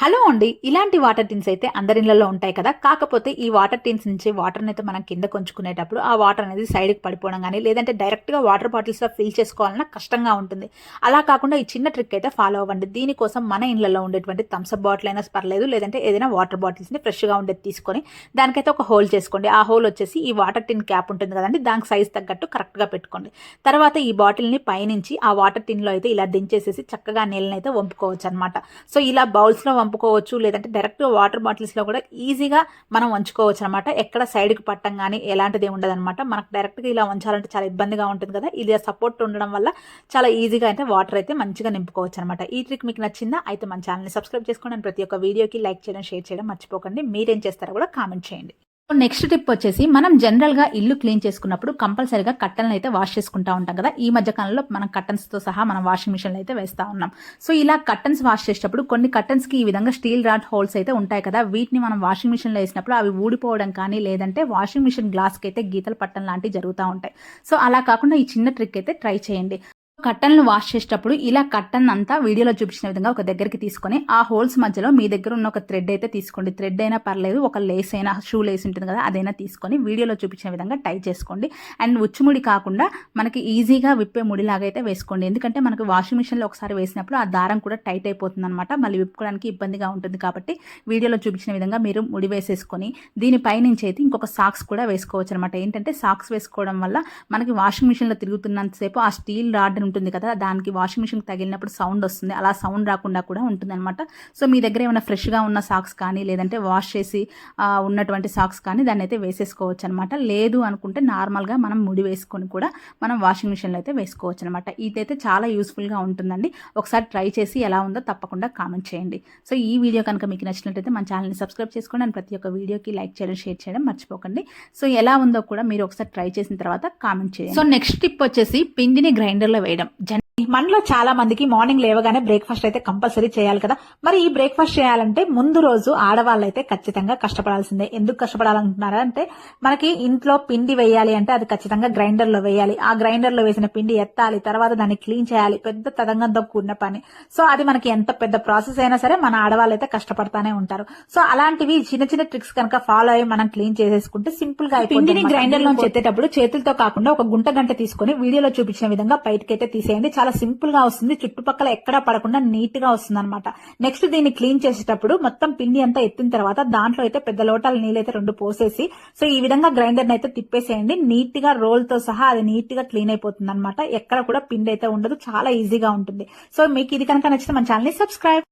Hello అండి. ఇలాంటి water tins అయితే అందరిళ్లలో ఉంటాయి కదా. కాకపోతే ఈ వాటర్ టిన్స్ నుంచి వాటర్ అయితే మనం కింద కొంచుకునేటప్పుడు ఆ వాటర్ అనేది సైడ్కి పడిపోవడం కానీ లేదంటే డైరెక్ట్గా వాటర్ బాటిల్స్లో ఫిల్ చేసుకోవాలన్నా కష్టంగా ఉంటుంది. అలా కాకుండా ఈ చిన్న ట్రిక్ అయితే ఫాలో అవ్వండి. దీనికోసం మన ఇళ్లలో ఉండేటువంటి థమ్స్అప్ బాటిల్ అయినా పర్లేదు, లేదంటే ఏదైనా వాటర్ బాటిల్స్ని ఫ్రెష్గా ఉండేది తీసుకొని దానికైతే ఒక హోల్ చేసుకోండి. ఆ హోల్ వచ్చేసి ఈ వాటర్ టిన్ క్యాప్ ఉంటుంది కదండి, దానికి సైజ్ తగ్గట్టు కరెక్ట్గా పెట్టుకోండి. తర్వాత ఈ బాటిల్ని పైనుంచి ఆ వాటర్ టిన్లో అయితే ఇలా దించేసేసి చక్కగా నీళ్ళని అయితే వంపుకోవచ్చు అనమాట. సో ఇలా బౌల్స్లో వంపుకోవచ్చు, లేదంటే డైరెక్ట్ వాటర్ బాటిల్స్లో కూడా ఈజీగా మనం వంచుకోవచ్చు అనమాట. ఎక్కడ సైడ్కి పట్టం కానీ ఎలాంటిది ఉండదు అనమాట. మనకు డైరెక్ట్గా ఇలా వంచాలంటే చాలా ఇబ్బందిగా ఉంటుంది కదా. ఇది సపోర్ట్ ఉండడం వల్ల చాలా ఈజీగా అయితే వాటర్ అయితే మంచిగా నింపుకోవచ్చు అనమాట. ఈ ట్రిక్ మీకు నచ్చిందా? అయితే మన ఛానల్ని సబ్స్క్రైబ్ చేసుకోండి. ప్రతి ఒక్క వీడియోకి లైక్ చేయడం, షేర్ చేయడం మర్చిపోకండి. మీరేం చేస్తారో కూడా కామెంట్ చేయండి. నెక్స్ట్ టిప్ వచ్చేసి, మనం జనరల్ గా ఇల్లు క్లీన్ చేసుకున్నప్పుడు కంపల్సరీగా కట్టెలను అయితే వాష్ చేసుకుంటా ఉంటాం కదా. ఈ మధ్య కాలంలో మనం కర్టన్స్ తో సహా మనం వాషింగ్ మిషన్ అయితే వేస్తా ఉన్నాం. సో ఇలా కర్టన్స్ వాష్ చేసేటప్పుడు కొన్ని కర్టన్స్ కి ఈ విధంగా స్టీల్ రాడ్ హోల్స్ అయితే ఉంటాయి కదా. వీటిని మనం వాషింగ్ మిషన్ లో వేసినప్పుడు అవి ఊడిపోవడం కానీ లేదంటే వాషింగ్ మిషన్ గ్లాస్ కి అయితే గీతలు పట్టడం లాంటివి జరుగుతూ ఉంటాయి. సో అలా కాకుండా ఈ చిన్న ట్రిక్ అయితే ట్రై చేయండి. కట్టన్లు వాష్ చేసేటప్పుడు ఇలా కట్టన్ అంతా వీడియోలో చూపించిన విధంగా ఒక దగ్గరికి తీసుకొని ఆ హోల్స్ మధ్యలో మీ దగ్గర ఉన్న ఒక థ్రెడ్ అయితే తీసుకోండి. థ్రెడ్ అయినా పర్లేదు, ఒక లేస్ అయినా, షూ లేస్ ఉంటుంది కదా, అదైనా తీసుకొని వీడియోలో చూపించిన విధంగా టై చేసుకోండి. అండ్ ఉచ్చుముడి కాకుండా మనకి ఈజీగా విప్పే ముడిలాగా అయితే వేసుకోండి. ఎందుకంటే మనకు వాషింగ్ మిషన్లో ఒకసారి వేసినప్పుడు ఆ దారం కూడా టైట్ అయిపోతుంది అనమాట. మళ్ళీ విప్పుకోవడానికి ఇబ్బందిగా ఉంటుంది. కాబట్టి వీడియోలో చూపించిన విధంగా మీరు ముడి వేసేసుకొని దీనిపైనుంచి అయితే ఇంకొక సాక్స్ కూడా వేసుకోవచ్చు అనమాట. ఏంటంటే సాక్స్ వేసుకోవడం వల్ల మనకి వాషింగ్ మిషన్లో తిరుగుతున్నంతసేపు ఆ స్టీల్ రాడ్ ఉంటుంది కదా, దానికి వాషింగ్ మిషన్ తగిలినప్పుడు సౌండ్ వస్తుంది. అలా సౌండ్ రాకుండా కూడా ఉంటుంది అనమాట. సో మీ దగ్గర ఏమైనా ఫ్రెష్గా ఉన్న సాక్స్ కానీ లేదంటే వాష్ చేసి ఉన్నటువంటి సాక్స్ కానీ దాన్ని అయితే వేసేసుకోవచ్చు అనమాట. లేదు అనుకుంటే నార్మల్గా మనం ముడి వేసుకొని కూడా మనం వాషింగ్ మిషన్లో అయితే వేసుకోవచ్చు అనమాట. ఇదైతే చాలా యూస్ఫుల్గా ఉంటుందండి. ఒకసారి ట్రై చేసి ఎలా ఉందో తప్పకుండా కామెంట్ చేయండి. సో ఈ వీడియో కనుక మీకు నచ్చినట్లయితే మన ఛానల్ని సబ్స్క్రైబ్ చేసుకోండి. అండ్ ప్రతి ఒక్క వీడియోకి లైక్ చేయడం, షేర్ చేయడం మర్చిపోకండి. సో ఎలా ఉందో కూడా మీరు ఒకసారి ట్రై చేసిన తర్వాత కామెంట్ చేయండి. సో నెక్స్ట్ టిప్ వచ్చేసి పిండిని గ్రైండర్లో వేయడం. మనలో చాలా మందికి మార్నింగ్ లేవగానే బ్రేక్ఫాస్ట్ అయితే కంపల్సరీ చేయాలి కదా. మరి ఈ బ్రేక్ఫాస్ట్ చేయాలంటే ముందు రోజు ఆడవాళ్ళు అయితే ఖచ్చితంగా కష్టపడాల్సిందే. ఎందుకు కష్టపడాలంటున్నారా అంటే, మనకి ఇంట్లో పిండి వేయాలి అంటే అది ఖచ్చితంగా గ్రైండర్ లో వేయాలి. ఆ గ్రైండర్ లో వేసిన పిండి ఎత్తాలి, తర్వాత దాన్ని క్లీన్ చేయాలి. పెద్ద తదంగంతో కూడిన పని. సో అది మనకి ఎంత పెద్ద ప్రాసెస్ అయినా సరే మన ఆడవాళ్ళు అయితే కష్టపడతానే ఉంటారు. సో అలాంటివి చిన్న చిన్న ట్రిక్స్ కనుక ఫాలో అయ్యి మనం క్లీన్ చేసేసుకుంటే సింపుల్ గా పిండిని గ్రైండర్ లో ఎత్తేటప్పుడు చేతులతో కాకుండా ఒక గుంట గంట తీసుకుని వీడియోలో చూపించిన విధంగా బయటకైతే తీసేయండి. చాలా సింపుల్ గా వస్తుంది. చుట్టుపక్కల ఎక్కడా పడకుండా నీట్ గా వస్తుంది అనమాట. నెక్స్ట్ దీన్ని క్లీన్ చేసేటప్పుడు మొత్తం పిండి అంతా ఎత్తిన తర్వాత దాంట్లో అయితే పెద్ద లోటాల నీళ్ళైతే 2 పోసేసి సో ఈ విధంగా గ్రైండర్ అయితే తిప్పేసేయండి. నీట్ గా రోల్ తో సహా అది నీట్ గా క్లీన్ అయిపోతుంది అనమాట. ఎక్కడ కూడా పిండి అయితే ఉండదు. చాలా ఈజీగా ఉంటుంది. సో మీకు ఇది కనుక నచ్చితే మన ఛానల్ ని సబ్స్క్రైబ్